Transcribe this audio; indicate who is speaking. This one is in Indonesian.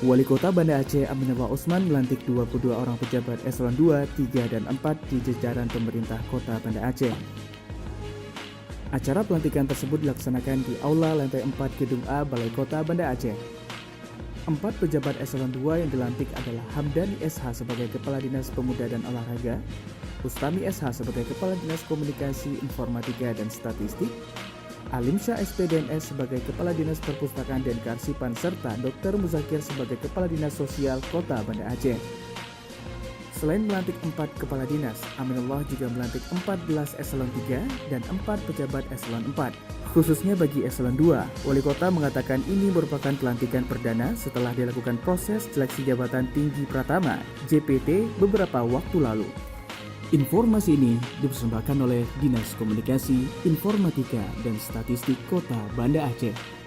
Speaker 1: Wali Kota Banda Aceh Aminullah Usman melantik 22 orang pejabat eselon 2, 3, dan 4 di jajaran pemerintah Kota Banda Aceh. Acara pelantikan tersebut dilaksanakan di Aula lantai 4 Gedung A Balai Kota Banda Aceh. 4 pejabat eselon 2 yang dilantik adalah Hamdani SH sebagai Kepala Dinas Pemuda dan Olahraga, Ustami SH sebagai Kepala Dinas Komunikasi, Informatika, dan Statistik, Alim Syah SPDNS sebagai Kepala Dinas Perpustakaan dan Kearsipan, serta Dr. Muzakir sebagai Kepala Dinas Sosial Kota Banda Aceh. Selain melantik 4 kepala dinas, Aminullah juga melantik 14 eselon 3 dan 4 pejabat eselon 4. Khususnya bagi eselon 2, Wali Kota mengatakan ini merupakan pelantikan perdana setelah dilakukan proses seleksi jabatan tinggi pratama JPT beberapa waktu lalu. Informasi ini dipersembahkan oleh Dinas Komunikasi, Informatika, dan Statistik Kota Banda Aceh.